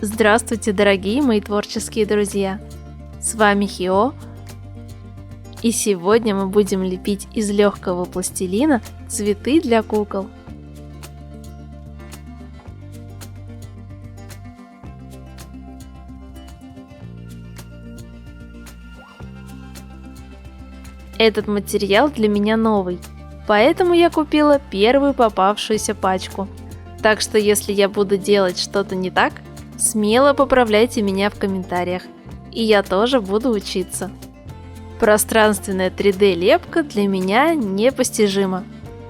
Здравствуйте, дорогие мои творческие друзья! С вами Хио, и сегодня мы будем лепить из легкого пластилина цветы для кукол. Этот материал для меня новый, поэтому я купила первую попавшуюся пачку. Так что если я буду делать что-то не так, смело поправляйте меня в комментариях, и я тоже буду учиться. Пространственная 3D-лепка для меня непостижима,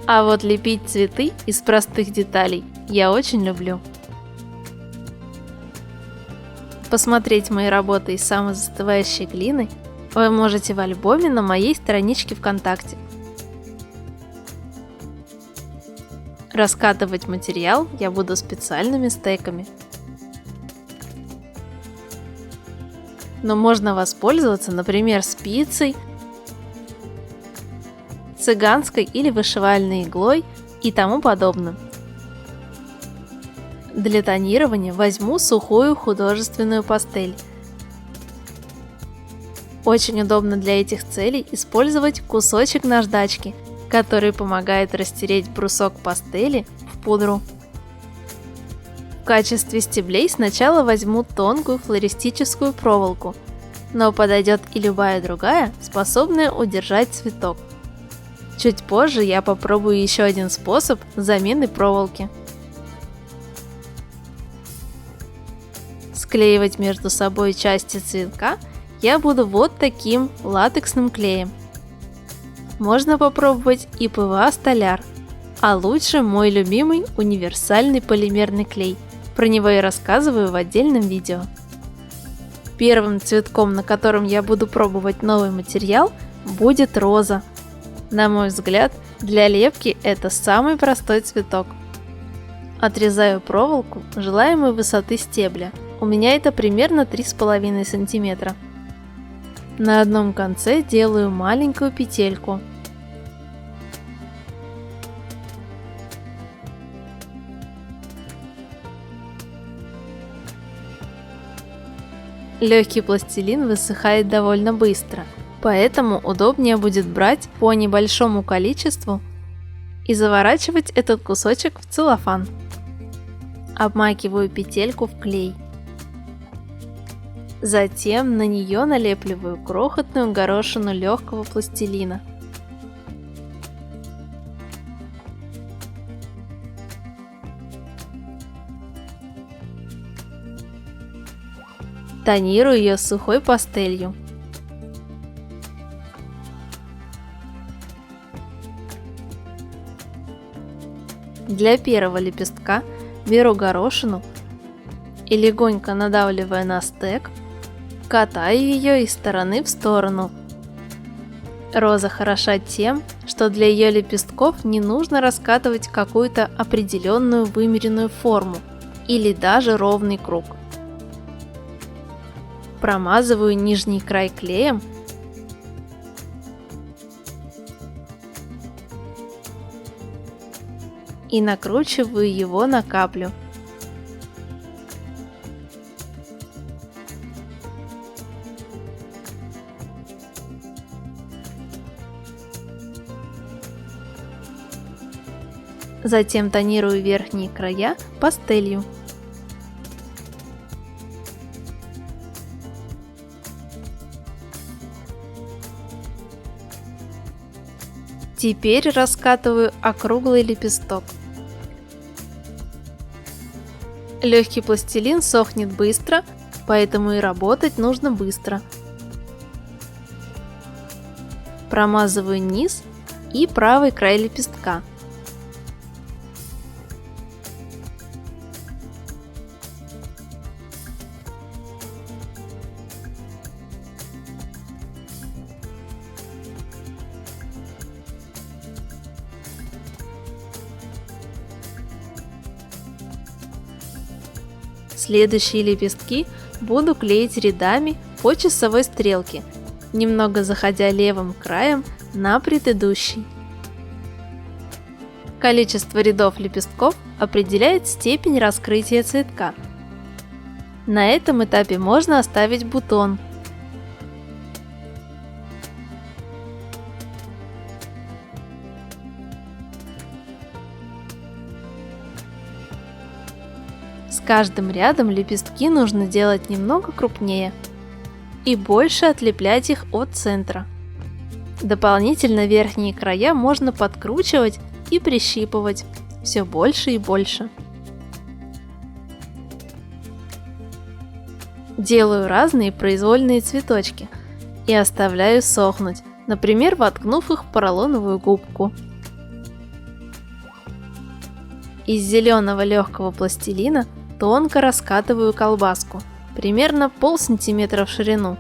а вот лепить цветы из простых деталей я очень люблю. Посмотреть мои работы из самозастывающей глины вы можете в альбоме на моей страничке ВКонтакте. Раскатывать материал я буду специальными стеками. Но можно воспользоваться, например, спицей, цыганской или вышивальной иглой и тому подобным. Для тонирования возьму сухую художественную пастель. Очень удобно для этих целей использовать кусочек наждачки, который помогает растереть брусок пастели в пудру. В качестве стеблей сначала возьму тонкую флористическую проволоку, но подойдет и любая другая, способная удержать цветок. Чуть позже я попробую еще один способ замены проволоки. Склеивать между собой части цветка я буду вот таким латексным клеем. Можно попробовать и ПВА Столяр, а лучше мой любимый универсальный полимерный клей. Про него я рассказываю в отдельном видео. Первым цветком, на котором я буду пробовать новый материал, будет роза. На мой взгляд, для лепки это самый простой цветок. Отрезаю проволоку желаемой высоты стебля. У меня это примерно 3,5 см. На одном конце делаю маленькую петельку. Легкий пластилин высыхает довольно быстро, поэтому удобнее будет брать по небольшому количеству и заворачивать этот кусочек в целлофан. Обмакиваю петельку в клей. Затем на нее налепливаю крохотную горошину легкого пластилина. Тонирую ее сухой пастелью. Для первого лепестка беру горошину и, легонько надавливая на стек, катаю ее из стороны в сторону. Роза хороша тем, что для ее лепестков не нужно раскатывать какую-то определенную вымеренную форму или даже ровный круг. Промазываю нижний край клеем и накручиваю его на каплю. Затем тонирую верхние края пастелью. Теперь раскатываю округлый лепесток. Легкий пластилин сохнет быстро, поэтому и работать нужно быстро. Промазываю низ и правый край лепестка. Следующие лепестки буду клеить рядами по часовой стрелке, немного заходя левым краем на предыдущий. Количество рядов лепестков определяет степень раскрытия цветка. На этом этапе можно оставить бутон. С каждым рядом лепестки нужно делать немного крупнее и больше отлеплять их от центра. Дополнительно верхние края можно подкручивать и прищипывать все больше и больше. Делаю разные произвольные цветочки и оставляю сохнуть, например, воткнув их в поролоновую губку. Из зеленого легкого пластилина тонко раскатываю колбаску, примерно полсантиметра в ширину.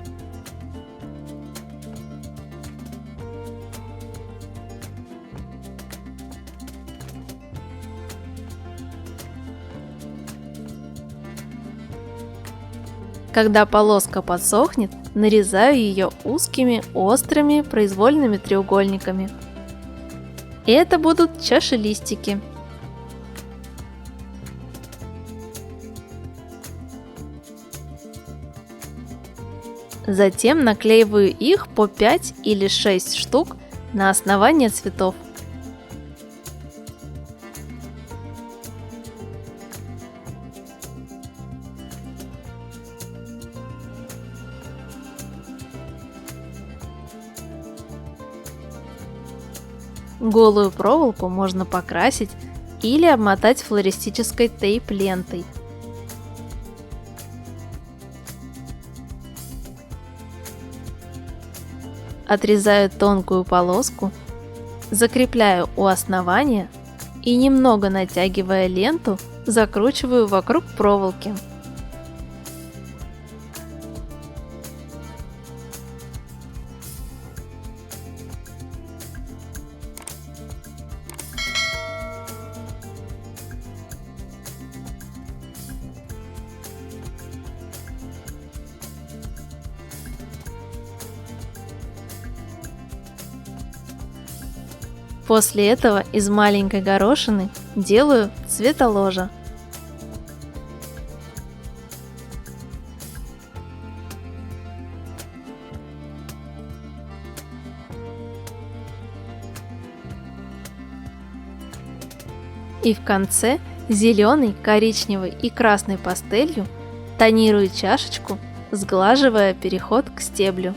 Когда полоска подсохнет, нарезаю ее узкими, острыми, произвольными треугольниками. Это будут чашелистики. Затем наклеиваю их по 5 или 6 штук на основание цветов. Голую проволоку можно покрасить или обмотать флористической тейп-лентой. Отрезаю тонкую полоску, закрепляю у основания и, немного натягивая ленту, закручиваю вокруг проволоки. После этого из маленькой горошины делаю цветоложа. И в конце зеленый, коричневый и красной пастелью тонирую чашечку, сглаживая переход к стеблю.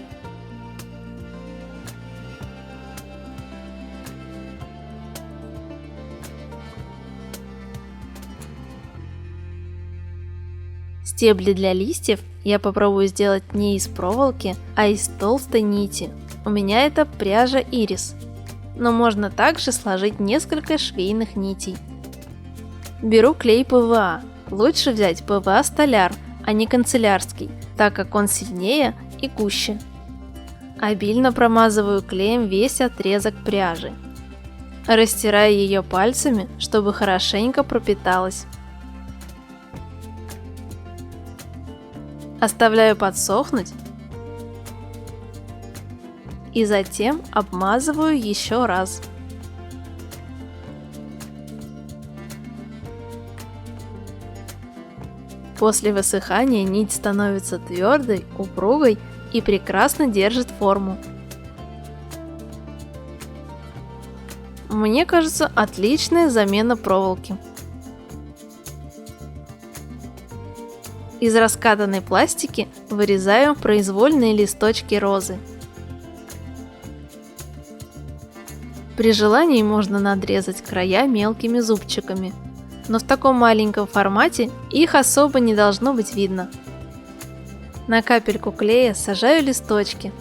Стебли для листьев я попробую сделать не из проволоки, а из толстой нити. У меня это пряжа ирис, но можно также сложить несколько швейных нитей. Беру клей ПВА. Лучше взять ПВА столяр, а не канцелярский, так как он сильнее и гуще. Обильно промазываю клеем весь отрезок пряжи. Растираю ее пальцами, чтобы хорошенько пропиталась. Оставляю подсохнуть и затем обмазываю еще раз. После высыхания нить становится твердой, упругой и прекрасно держит форму. Мне кажется, отличная замена проволоки. Из раскатанной пластики вырезаю произвольные листочки розы. При желании можно надрезать края мелкими зубчиками, но в таком маленьком формате их особо не должно быть видно. На капельку клея сажаю листочки.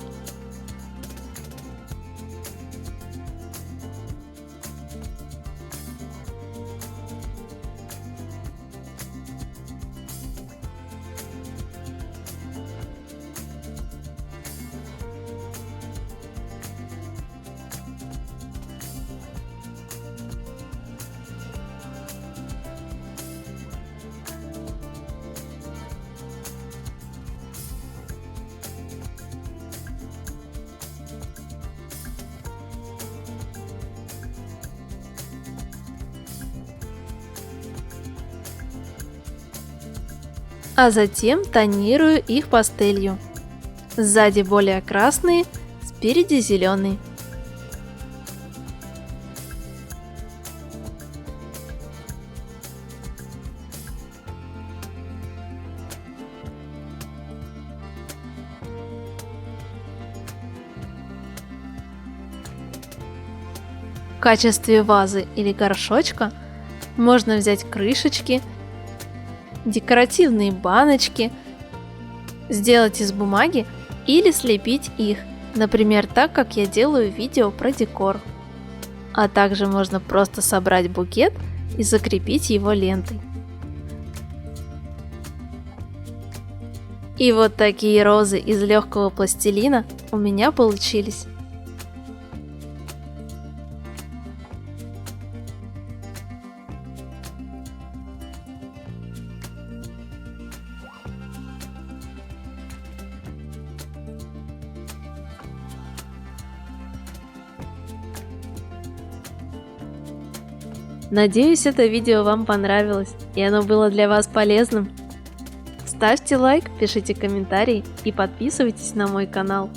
а затем тонирую их пастелью. Сзади более красные, спереди зеленые. В качестве вазы или горшочка можно взять крышечки, декоративные баночки, сделать из бумаги или слепить их, например, так как я делаю видео про декор. А также можно просто собрать букет и закрепить его лентой. И вот такие розы из легкого пластилина у меня получились. Надеюсь, это видео вам понравилось и оно было для вас полезным. Ставьте лайк, пишите комментарии и подписывайтесь на мой канал.